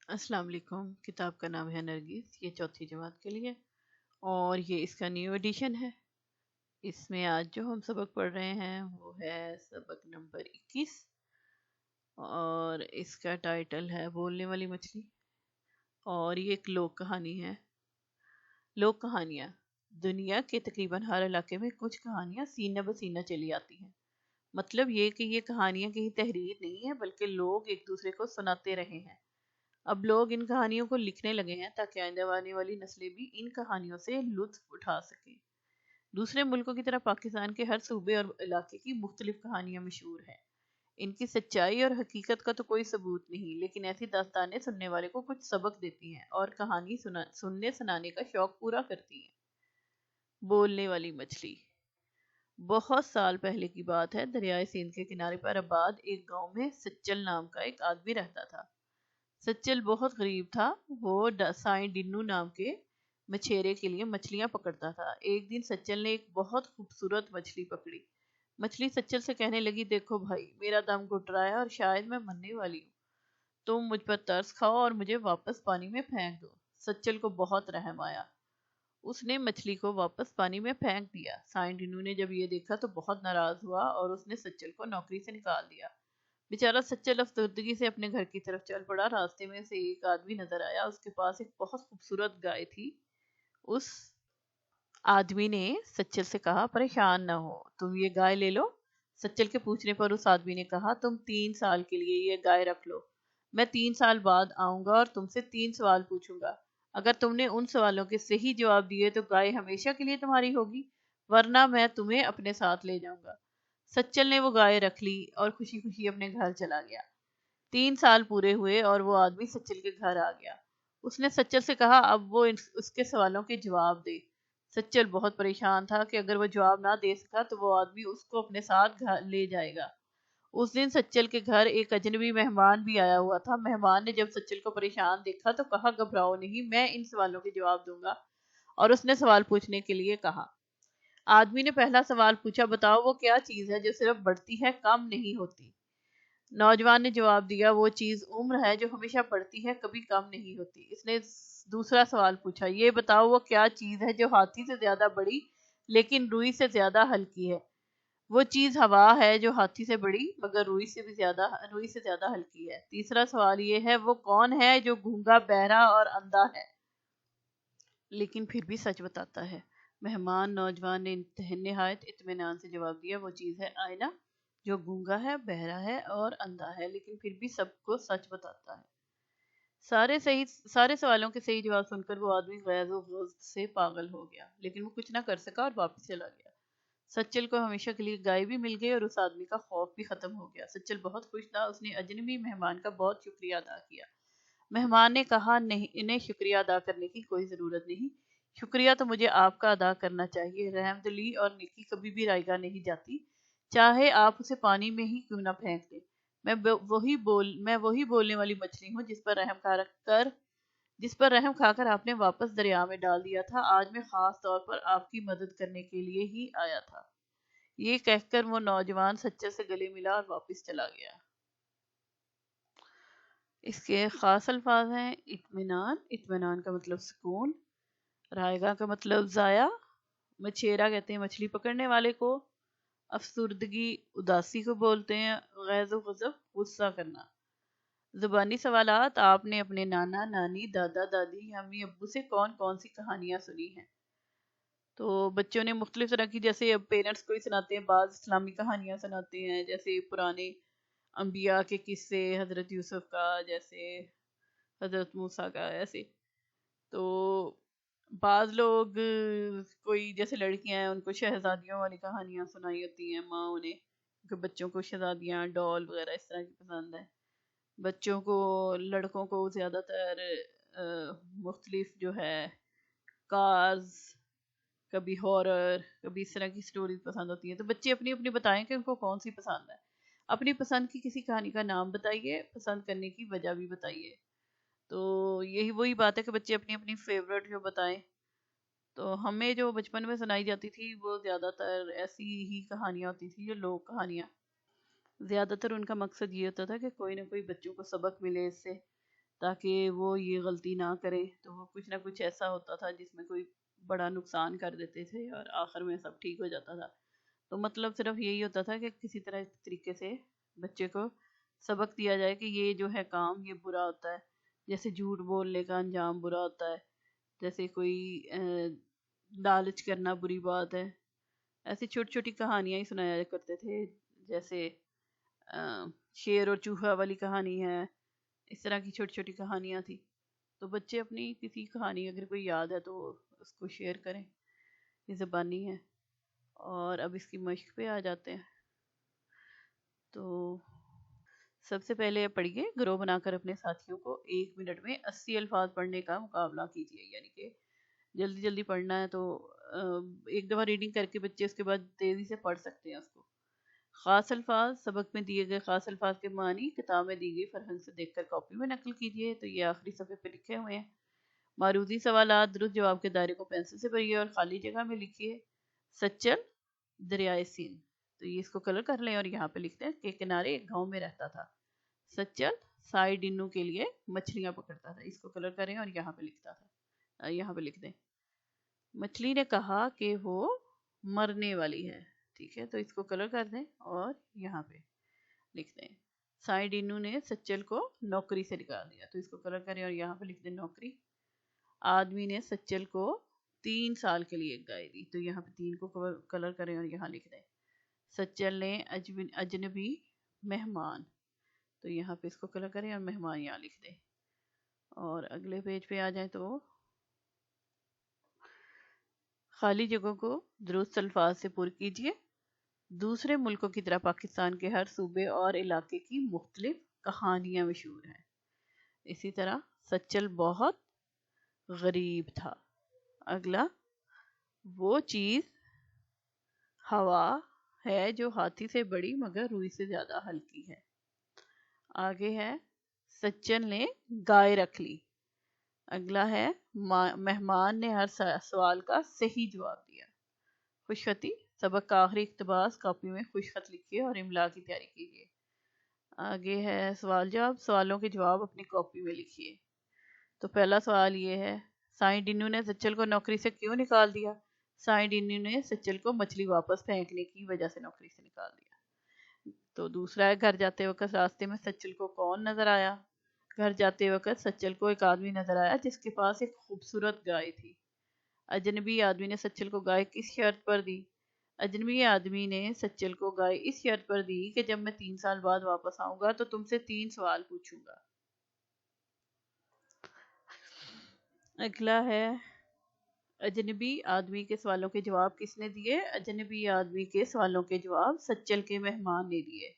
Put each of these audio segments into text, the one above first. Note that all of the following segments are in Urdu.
السلام علیکم۔ کتاب کا نام ہے نرگس، یہ چوتھی جماعت کے لیے اور یہ اس کا نیو ایڈیشن ہے۔ اس میں آج جو ہم سبق پڑھ رہے ہیں وہ ہے سبق نمبر 21 اور اس کا ٹائٹل ہے بولنے والی مچھلی، اور یہ ایک لوک کہانی ہے۔ لوک کہانیاں دنیا کے تقریباً ہر علاقے میں کچھ کہانیاں سینہ بسینہ چلی آتی ہیں۔ مطلب یہ کہ یہ کہانیاں کہیں تحریر نہیں ہے بلکہ لوگ ایک دوسرے کو سناتے رہے ہیں۔ اب لوگ ان کہانیوں کو لکھنے لگے ہیں تاکہ آئندہ آنے والی نسلیں بھی ان کہانیوں سے لطف اٹھا سکیں۔ دوسرے ملکوں کی طرح پاکستان کے ہر صوبے اور علاقے کی مختلف کہانیاں مشہور ہیں۔ ان کی سچائی اور حقیقت کا تو کوئی ثبوت نہیں، لیکن ایسی داستانیں سننے والے کو کچھ سبق دیتی ہیں اور کہانی سننے سنانے کا شوق پورا کرتی ہیں۔ بولنے والی مچھلی۔ بہت سال پہلے کی بات ہے، دریائے سندھ کے کنارے پر آباد ایک گاؤں میں سچل نام کا ایک آدمی رہتا تھا۔ سچل بہت غریب تھا۔ وہ سائیں ڈنو نام کے مچھیرے کے لیے مچھلیاں پکڑتا تھا۔ ایک دن سچل نے ایک بہت خوبصورت مچھلی پکڑی۔ مچھلی سچل سے کہنے لگی، دیکھو بھائی، میرا دم گھٹ رہا ہے اور شاید میں مرنے والی ہوں۔ تم مجھ پر ترس کھاؤ اور مجھے واپس پانی میں پھینک دو۔ سچل کو بہت رحم آیا۔ اس نے مچھلی کو واپس پانی میں پھینک دیا۔ سائیں ڈنو نے جب یہ دیکھا تو بہت ناراض ہوا اور اس نے سچل کو نوکری سے نکال دیا۔ بیچارہ سچل افسردگی سے اپنے گھر کی طرف چل پڑا۔ راستے میں سے ایک آدمی نظر آیا، اس کے پاس ایک بہت خوبصورت گائے تھی۔ اس آدمی نے سچل سے کہا، پریشان نہ ہو، تم یہ گائے لے لو۔ سچل کے پوچھنے پر اس آدمی نے کہا، تم 3 سال کے لیے یہ گائے رکھ لو، میں 3 سال بعد آؤں گا اور تم سے 3 سوال پوچھوں گا۔ اگر تم نے ان سوالوں کے صحیح جواب دیے تو گائے ہمیشہ کے لیے تمہاری ہوگی، ورنہ میں تمہیں اپنے ساتھ لے جاؤں گا۔ سچل نے وہ گائے رکھ لی اور خوشی خوشی اپنے گھر چلا گیا۔ 3 سال پورے ہوئے اور وہ آدمی سچل کے گھر آ گیا۔ اس نے سچل سے کہا اب وہ اس کے سوالوں کے جواب دے۔ سچل بہت پریشان تھا کہ اگر وہ جواب نہ دے سکا تو وہ آدمی اس کو اپنے ساتھ گھر لے جائے گا۔ اس دن سچل کے گھر ایک اجنبی مہمان بھی آیا ہوا تھا۔ مہمان نے جب سچل کو پریشان دیکھا تو کہا، گھبراؤ نہیں، میں ان سوالوں کے جواب دوں گا، اور اس نے سوال پوچھنے کے لیے کہا۔ آدمی نے پہلا سوال پوچھا، بتاؤ وہ کیا چیز ہے جو صرف بڑھتی ہے کم نہیں ہوتی؟ نوجوان نے جواب دیا، وہ چیز عمر ہے جو ہمیشہ بڑھتی ہے کبھی کم نہیں ہوتی۔ اس نے دوسرا سوال پوچھا، یہ بتاؤ وہ کیا چیز ہے جو ہاتھی سے زیادہ بڑی لیکن روئی سے زیادہ ہلکی ہے؟ وہ چیز ہوا ہے جو ہاتھی سے بڑی مگر روئی سے زیادہ ہلکی ہے۔ تیسرا سوال یہ ہے، وہ کون ہے جو گونگا، بہرا اور اندھا ہے لیکن پھر بھی سچ بتاتا ہے؟ مہمان نوجوان نے نہایت اطمینان سے جواب دیا، وہ چیز ہے آئینہ، جو گونگا ہے، بہرا ہے اور اندھا ہے لیکن پھر بھی سب کو سچ بتاتا ہے۔ سارے سوالوں کے صحیح جواب سن کر وہ آدمی غیظ و غضب سے پاگل ہو گیا، لیکن وہ کچھ نہ کر سکا اور واپس چلا گیا۔ سچل کو ہمیشہ کے لیے گائے بھی مل گئی اور اس آدمی کا خوف بھی ختم ہو گیا۔ سچل بہت خوش تھا۔ اس نے اجنبی مہمان کا بہت شکریہ ادا کیا۔ مہمان نے کہا، نہیں، انہیں شکریہ ادا کرنے کی کوئی ضرورت نہیں، شکریہ تو مجھے آپ کا ادا کرنا چاہیے۔ رحم دلی اور نیکی کبھی بھی رائیگاں نہیں جاتی، چاہے آپ اسے پانی میں ہی کیوں نہ پھینک دیں۔ میں وہی بولنے والی مچھلی ہوں جس پر رحم کھا کر آپ نے واپس دریا میں ڈال دیا تھا۔ آج میں خاص طور پر آپ کی مدد کرنے کے لیے ہی آیا تھا۔ یہ کہہ کر وہ نوجوان سچل سے گلے ملا اور واپس چلا گیا۔ اس کے خاص الفاظ ہیں، اطمینان، اطمینان کا مطلب سکون، رائیگاں کا مطلب ضائع، مچھیرا کہتے ہیں مچھلی پکڑنے والے کو، افسردگی اداسی کو بولتے ہیں، غیظ و غضب غصہ کرنا۔ زبانی سوالات، آپ نے اپنے نانا نانی، دادا دادی یا امی ابو سے کون کون سی کہانیاں سنی ہیں؟ تو بچوں نے مختلف طرح کی، جیسے اب پیرنٹس کو ہی سناتے ہیں، بعض اسلامی کہانیاں سناتے ہیں، جیسے پرانے انبیاء کے قصے، حضرت یوسف کا، جیسے حضرت موسیٰ کا، ایسے۔ تو بعض لوگ کوئی جیسے لڑکیاں ہیں ان کو شہزادیوں والی کہانیاں سنائی ہوتی ہیں ماں انہیں، کہ بچوں کو شہزادیاں، ڈول وغیرہ اس طرح کی پسند ہے۔ بچوں کو، لڑکوں کو زیادہ تر مختلف جو ہے کارز، کبھی ہارر، کبھی اس طرح کی سٹوریز پسند ہوتی ہیں۔ تو بچے اپنی اپنی بتائیں کہ ان کو کون سی پسند ہے۔ اپنی پسند کی کسی کہانی کا نام بتائیے، پسند کرنے کی وجہ بھی بتائیے۔ تو یہی وہی بات ہے کہ بچے اپنی اپنی فیوریٹ جو بتائیں۔ تو ہمیں جو بچپن میں سنائی جاتی تھی وہ زیادہ تر ایسی ہی کہانیاں ہوتی تھی، جو لوک کہانیاں۔ زیادہ تر ان کا مقصد یہ ہوتا تھا کہ کوئی نہ کوئی بچوں کو سبق ملے اس سے، تاکہ وہ یہ غلطی نہ کرے. تو وہ کچھ نہ کچھ ایسا ہوتا تھا جس میں کوئی بڑا نقصان کر دیتے تھے اور آخر میں سب ٹھیک ہو جاتا تھا. تو مطلب صرف یہی ہوتا تھا کہ کسی طریقے سے بچے کو سبق دیا جائے کہ یہ جو ہے کام یہ برا ہوتا ہے. جیسے جھوٹ بولنے کا انجام برا ہوتا ہے، جیسے کوئی لالچ کرنا بری بات ہے. ایسی چھوٹی چھوٹی کہانیاں ہی سنایا کرتے تھے، جیسے شیر اور چوہا والی کہانی ہے. اس طرح کی چھوٹی چھوٹی کہانیاں تھی. تو بچے اپنی کسی کہانی اگر کوئی یاد ہے تو اس کو شیئر کریں. یہ زبانی ہے. اور اب اس کی مشق پہ آ جاتے ہیں. تو سب سے پہلے پڑھیے، گروہ بنا کر اپنے ساتھیوں کو 1 منٹ میں 80 الفاظ پڑھنے کا مقابلہ کیجیے. یعنی کہ جلدی جلدی پڑھنا ہے تو ایک دفعہ ریڈنگ کر کے بچے اس کے بعد تیزی سے پڑھ سکتے ہیں اس کو. خاص الفاظ، سبق میں دیے گئے خاص الفاظ کے معنی کتاب میں دی گئی فرہنگ سے دیکھ کر کاپی میں نقل کیجیے. تو یہ آخری صفحے پہ لکھے ہوئے ہیں. معروضی سوالات، درست جواب کے دائرے کو پینسل سے بھریے اور خالی جگہ میں لکھیے سچل دریائے سندھ. تو یہ اس کو کلر کر لیں اور یہاں پہ لکھتے ہیں کہ کنارے ایک گاؤں میں رہتا تھا. سچل سائیڈ انو کے لیے مچھلیاں پکڑتا تھا. اس کو کلر کریں اور یہاں پہ لکھتا تھا، یہاں پہ لکھ دیں. مچھلی نے کہا کہ وہ مرنے والی ہے. ٹھیک ہے، تو اس کو کلر کر دیں اور یہاں پہ لکھ دیں. سائیڈ انو نے سچل کو نوکری سے نکال دیا. تو اس کو کلر کریں اور یہاں پہ لکھ دیں نوکری. آدمی نے سچل کو 3 سال کے لیے ایک گائے دی. تو یہاں پہ 3 کو کلر کریں اور یہاں لکھ دیں. سچل نے اجنبی مہمان. تو یہاں پہ اس کو کلر کریں اور مہمان یہاں لکھ دیں. اور اگلے پیج پہ آ جائیں تو خالی جگہوں کو درست الفاظ سے پر کیجیے. دوسرے ملکوں کی طرح پاکستان کے ہر صوبے اور علاقے کی مختلف کہانیاں مشہور ہیں. اسی طرح سچل بہت غریب تھا. اگلا، وہ چیز ہوا ہے جو ہاتھی سے بڑی مگر روئی سے زیادہ ہلکی ہے. آگے ہے سچل نے گائے رکھ لی. اگلا ہے مہمان نے ہر سوال کا صحیح جواب دیا. خوش خطی، سبق کا آخری اقتباس کاپی میں خوش خط لکھیے اور املا کی تیاری کیجیے. آگے ہے سوال جواب، سوالوں کے جواب اپنی کاپی میں لکھیے. تو پہلا سوال یہ ہے، سائیں ڈینو نے سچل کو نوکری سے کیوں نکال دیا؟ سائیں ڈینو نے سچل کو مچھلی واپس پھینکنے کی وجہ سے نوکری سے نکال دیا. تو دوسرا ہے، گھر جاتے وقت راستے میں سچل کو کون نظر آیا؟ گھر جاتے وقت سچل کو ایک آدمی نظر آیا جس کے پاس ایک خوبصورت گائے تھی. اجنبی آدمی نے سچل کو گائے کس شرط پر دی؟ اجنبی آدمی نے سچل کو گائے اس شرط پر دی کہ جب میں 3 سال بعد واپس آؤں گا تو تم سے 3 سوال پوچھوں گا. اگلا ہے، اجنبی آدمی کے سوالوں کے جواب کس نے دیے؟ اجنبی آدمی کے سوالوں کے جواب سچل کے مہمان نے دیے.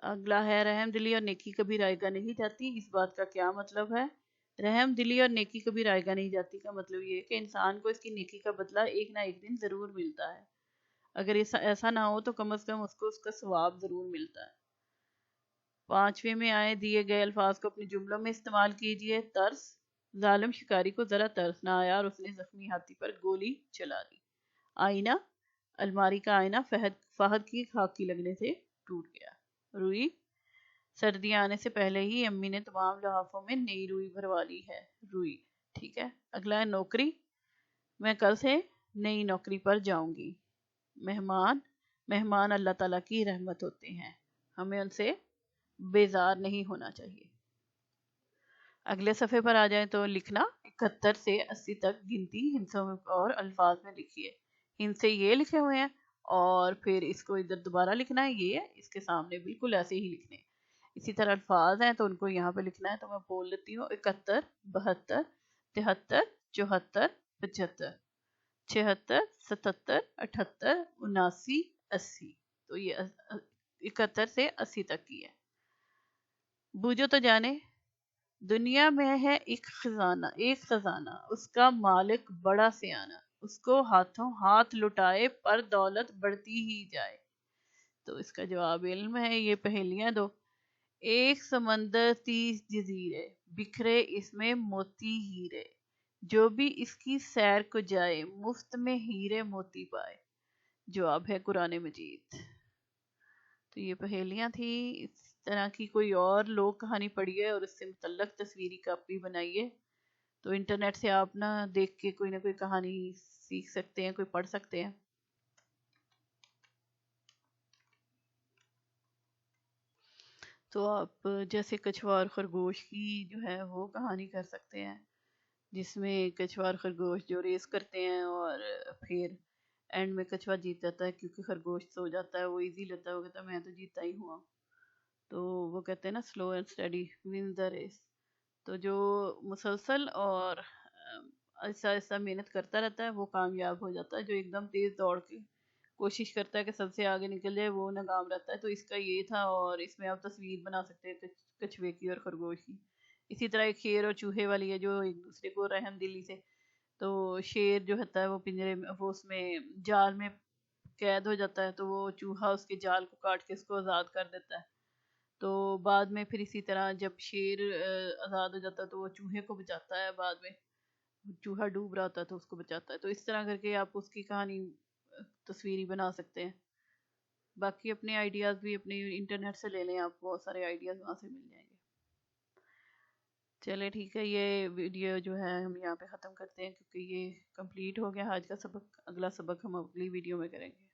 اگلا ہے، رحم دلی اور نیکی کبھی رائے گاہ نہیں جاتی. اس بات کا کیا مطلب ہے؟ رحم دلی اور نیکی کبھی رائے گاہ نہیں جاتی کا مطلب یہ ہے کہ انسان کو اس کی نیکی کا بدلہ ایک نہ ایک دن ضرور ملتا ہے. اگر ایسا نہ ہو تو کم از کم اس کو اس کا ثواب ضرور ملتا ہے. 5ویں میں آئے دیے گئے الفاظ کو اپنے جملوں میں استعمال کیجیے. ترس، ظالم شکاری کو ذرا ترس نہ آیا اور اس نے زخمی ہاتھی پر گولی چلا دی. آئینہ، الماری کا آئینہ فہد کی خاکی لگنے سے ٹوٹ گیا. روئی، سردیاں آنے سے پہلے ہی امی نے تمام لحافوں میں نئی روئی بھروا لی ہے. روئی. ٹھیک ہے. اگلا ہے نوکری، میں کل سے نئی نوکری پر جاؤں گی. مہمان اللہ تعالیٰ کی رحمت ہوتے ہیں، ہمیں ان سے بیزار نہیں ہونا چاہیے. اگلے صفحے پر آ جائیں تو لکھنا 71 سے 80 تک گنتی ہندسوں میں اور الفاظ میں لکھیے. ہند سے یہ لکھے ہوئے ہیں اور پھر اس کو ادھر دوبارہ لکھنا ہے، یہ اس کے سامنے بالکل ایسے ہی لکھنے. اسی طرح الفاظ ہیں تو ان کو یہاں پہ لکھنا ہے. تو میں بول لیتی ہوں 71 72 73 74 75 76 77 78 79 80. تو یہ 71 سے 80 تک کی ہے. بوجھو تو جانے، دنیا میں ہے ایک خزانہ، اس کا مالک بڑا سیانہ، اس کو ہاتھوں ہاتھ لٹائے پر دولت بڑھتی ہی جائے. تو اس کا جواب علم ہے. یہ پہیلیاں دو. ایک سمندر 30 جزیرے، بکھرے اس میں موتی ہیرے، جو بھی اس کی سیر کو جائے مفت میں ہیرے موتی پائے. جواب ہے قرآن مجید. تو یہ پہیلیاں تھی. طرح کی کوئی اور لوگ کہانی پڑھیے اور اس سے متعلق تصویری کاپی بنائیے. تو انٹرنیٹ سے آپ نا دیکھ کے کوئی نہ کوئی کہانی سیکھ سکتے ہیں، کوئی پڑھ سکتے ہیں. تو آپ جیسے کچھوا اور خرگوش کی جو ہے وہ کہانی کر سکتے ہیں، جس میں کچھوا اور خرگوش جو ریس کرتے ہیں اور پھر اینڈ میں کچھوا جیت جاتا ہے کیونکہ خرگوش سو جاتا ہے، وہ ایزی لیتا ہے، وہ کہتا ہے میں تو جیتا ہی ہوا. تو وہ کہتے ہیں نا slow and steady won the race. تو جو مسلسل اور ایسا ایسا محنت کرتا رہتا ہے وہ کامیاب ہو جاتا ہے. جو ایک دم تیز دوڑ کے کوشش کرتا ہے کہ سب سے آگے نکل جائے وہ ناکام رہتا ہے. تو اس کا یہ تھا، اور اس میں آپ تصویر بنا سکتے ہیں کچھوے کی اور خرگوش کی. اسی طرح ایک شیر اور چوہے والی ہے جو ایک دوسرے کو رحم دلی سے. تو شیر جو ہوتا ہے وہ پنجرے میں، وہ اس میں جال میں قید ہو جاتا ہے، تو وہ چوہا اس کے جال کو کاٹ کے اس کو آزاد کر دیتا ہے. تو بعد میں پھر اسی طرح جب شیر آزاد ہو جاتا ہے تو وہ چوہے کو بچاتا ہے. بعد میں چوہا ڈوب رہا ہوتا ہے تو اس کو بچاتا ہے. تو اس طرح کر کے آپ اس کی کہانی تصویری بنا سکتے ہیں. باقی اپنے آئیڈیاز بھی اپنے انٹرنیٹ سے لے لیں، آپ بہت سارے آئیڈیاز وہاں سے مل جائیں گے. چلے ٹھیک ہے، یہ ویڈیو جو ہے ہم یہاں پہ ختم کرتے ہیں کیونکہ یہ کمپلیٹ ہو گیا آج کا سبق. اگلا سبق ہم اگلی ویڈیو میں کریں گے.